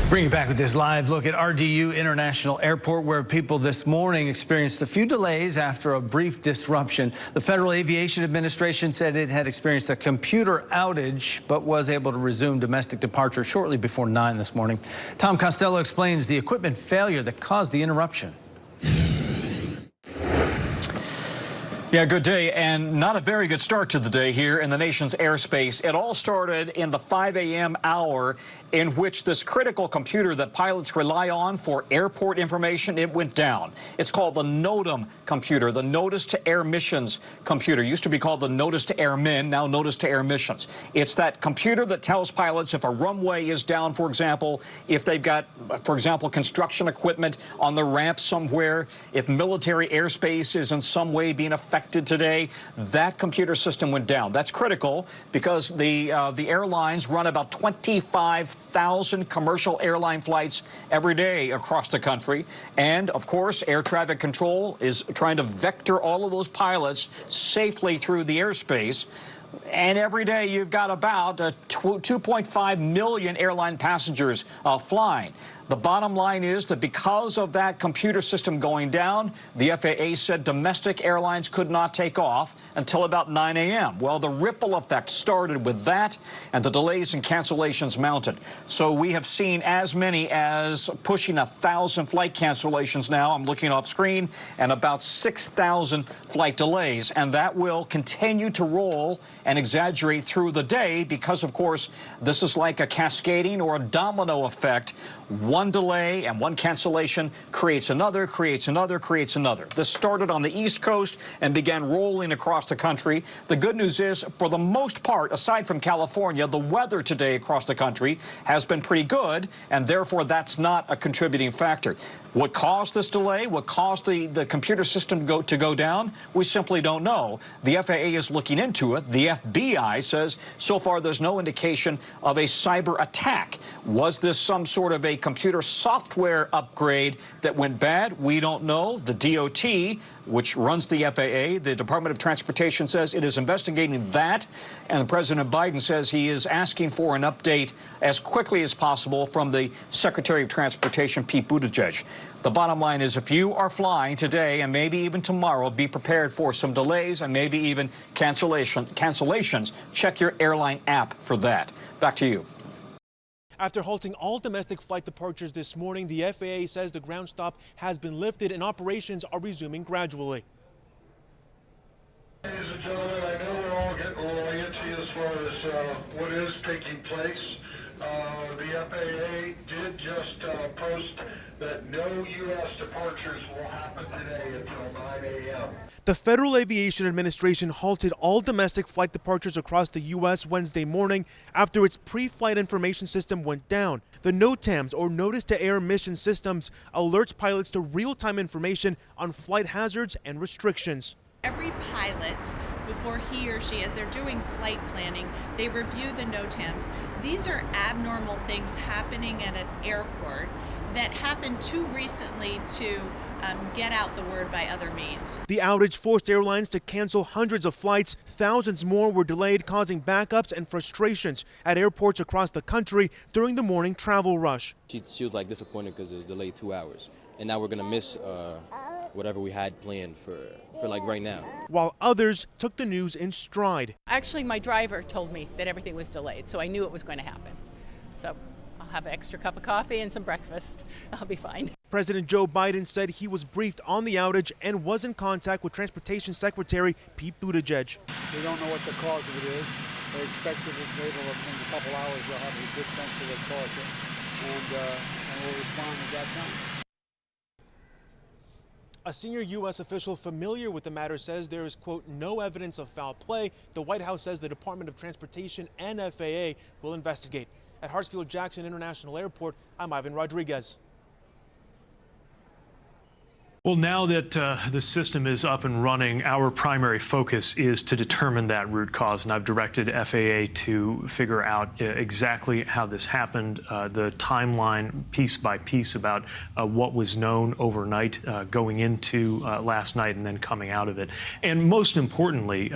Bring you back with this live look at RDU International Airport, where people this morning experienced a few delays after a brief disruption. The Federal Aviation Administration said it had experienced a computer outage, but was able to resume domestic departure shortly before 9 this morning. Tom Costello explains the equipment failure that caused the interruption. Yeah, good day, and not a very good start to the day here in the nation's airspace. It all started in the 5 a.m. hour in which this critical computer that pilots rely on for airport information, it went down. It's called the NOTAM computer, the Notice to Air Missions computer. It used to be called the Notice to Airmen, now Notice to Air Missions. It's that computer that tells pilots if a runway is down, for example, if they've got, for example, construction equipment on the ramp somewhere, if military airspace is in some way being affected today, that computer system went down. That's critical because the airlines run about 25,000 commercial airline flights every day across the country. And, of course, air traffic control is trying to vector all of those pilots safely through the airspace. And every day you've got about 2.5 million airline passengers flying. The bottom line is that because of that computer system going down, the FAA said domestic airlines could not take off until about 9 a.m. Well, the ripple effect started with that, and the delays and cancellations mounted. So we have seen as many as pushing 1,000 flight cancellations now. I'm looking off screen, and about 6,000 flight delays. And that will continue to roll and exaggerate through the day because, of course, this is like a cascading or a domino effect. One delay and one cancellation creates another, creates another, creates another. This started on the East Coast and began rolling across the country. The good news is, for the most part, aside from California, the weather today across the country has been pretty good, and therefore that's not a contributing factor. What caused this delay, what caused the computer system to go down, we simply don't know. The FAA is looking into it. The FBI says so far there's no indication of a cyber attack. Was this some sort of a computer software upgrade that went bad? We don't know. The DOT, which runs the FAA, the Department of Transportation, says it is investigating that, and President Biden says he is asking for an update as quickly as possible from the Secretary of Transportation, Pete Buttigieg. The bottom line is, if you are flying today and maybe even tomorrow, be prepared for some delays and maybe even cancellations. Check your airline app for that. Back to you. After halting all domestic flight departures this morning, the FAA says the ground stop has been lifted and operations are resuming gradually. Ladies and gentlemen, I know we're all getting a little antsy as far as what is taking place. The FAA did just post that no U.S. departures will happen today until 9 a.m. The Federal Aviation Administration halted all domestic flight departures across the U.S. Wednesday morning after its pre-flight information system went down. The NOTAMs, or Notice to Air Mission Systems, alerts pilots to real-time information on flight hazards and restrictions. Every pilot, before he or she, as they're doing flight planning, they review the NOTAMs. These are abnormal things happening at an airport that happened too recently to get out the word by other means. The outage forced airlines to cancel hundreds of flights. Thousands more were delayed, causing backups and frustrations at airports across the country during the morning travel rush. She was like disappointed because it was delayed 2 hours, and now we're gonna miss whatever we had planned for like right now. While others took the news in stride. Actually, my driver told me that everything was delayed, so I knew it was going to happen. So I'll have an extra cup of coffee and some breakfast. I'll be fine. President Joe Biden said he was briefed on the outage and was in contact with Transportation Secretary Pete Buttigieg. We don't know what the cause of it is. They expect that in a couple hours they'll have a good sense of the cause, and we'll respond at that time. A senior U.S. official familiar with the matter says there is, quote, no evidence of foul play. The White House says the Department of Transportation and FAA will investigate. At Hartsfield-Jackson International Airport, I'm Ivan Rodriguez. Well, now that the system is up and running, our primary focus is to determine that root cause, and I've directed FAA to figure out exactly how this happened, the timeline piece by piece about what was known overnight going into last night and then coming out of it. And most importantly,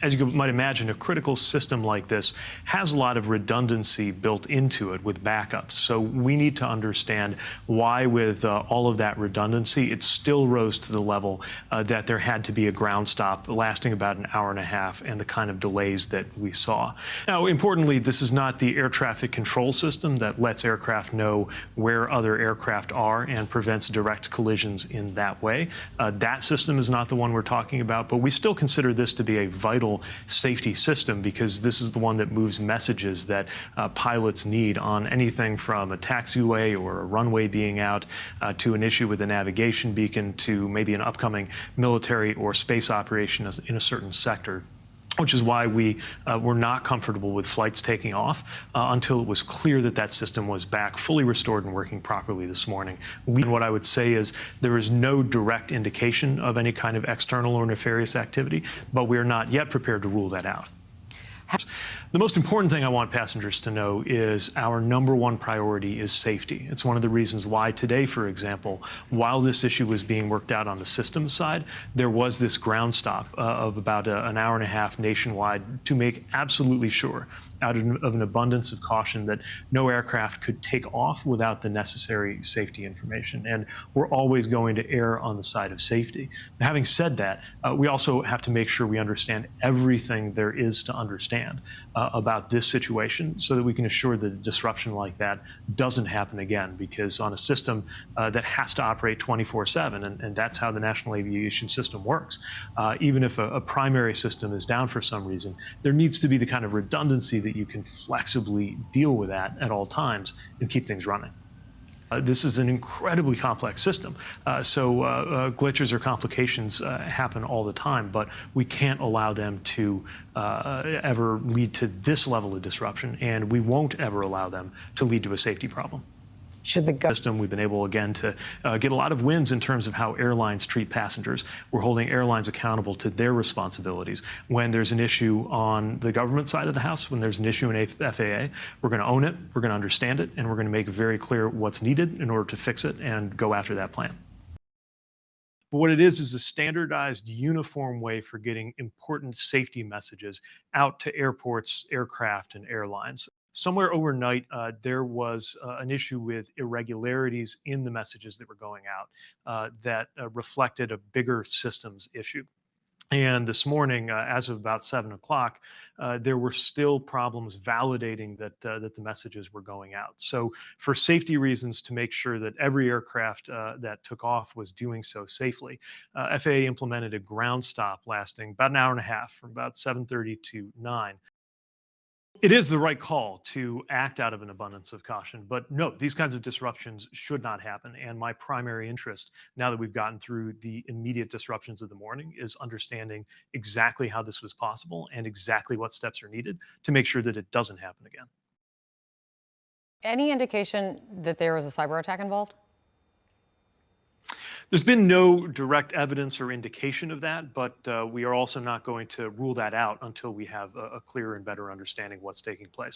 As you might imagine, a critical system like this has a lot of redundancy built into it with backups. So we need to understand why, with all of that redundancy, it still rose to the level that there had to be a ground stop lasting about an hour and a half and the kind of delays that we saw. Now, importantly, this is not the air traffic control system that lets aircraft know where other aircraft are and prevents direct collisions in that way. That system is not the one we're talking about, but we still consider this to be a vital safety system because this is the one that moves messages that pilots need on anything from a taxiway or a runway being out to an issue with a navigation beacon to maybe an upcoming military or space operation in a certain sector, which is why we were not comfortable with flights taking off until it was clear that that system was back, fully restored and working properly this morning. And what I would say is there is no direct indication of any kind of external or nefarious activity, but we are not yet prepared to rule that out. The most important thing I want passengers to know is our #1 priority is safety. It's one of the reasons why today, for example, while this issue was being worked out on the systems side, there was this ground stop of about an hour and a half nationwide to make absolutely sure, out of an abundance of caution, that no aircraft could take off without the necessary safety information. And we're always going to err on the side of safety. Now, having said that, we also have to make sure we understand everything there is to understand about this situation so that we can assure that a disruption like that doesn't happen again, because on a system that has to operate 24/7, and that's how the National Aviation System works, even if a primary system is down for some reason, there needs to be the kind of redundancy that you can flexibly deal with that at all times and keep things running. This is an incredibly complex system, so glitches or complications happen all the time, but we can't allow them to ever lead to this level of disruption, and we won't ever allow them to lead to a safety problem. Should the system, we've been able again to get a lot of wins in terms of how airlines treat passengers. We're holding airlines accountable to their responsibilities. When there's an issue on the government side of the house, when there's an issue in FAA, we're going to own it, we're going to understand it, and we're going to make very clear what's needed in order to fix it and go after that plan. But what it is a standardized, uniform way for getting important safety messages out to airports, aircraft, and airlines. Somewhere overnight, there was an issue with irregularities in the messages that were going out that reflected a bigger systems issue. And this morning, as of about 7 o'clock, there were still problems validating that the messages were going out. So for safety reasons, to make sure that every aircraft that took off was doing so safely, FAA implemented a ground stop lasting about an hour and a half, from about 7:30 to 9. It is the right call to act out of an abundance of caution, but no, these kinds of disruptions should not happen. And my primary interest, now that we've gotten through the immediate disruptions of the morning, is understanding exactly how this was possible and exactly what steps are needed to make sure that it doesn't happen again. Any indication that there was a cyber attack involved? There's been no direct evidence or indication of that, but we are also not going to rule that out until we have a clearer and better understanding of what's taking place.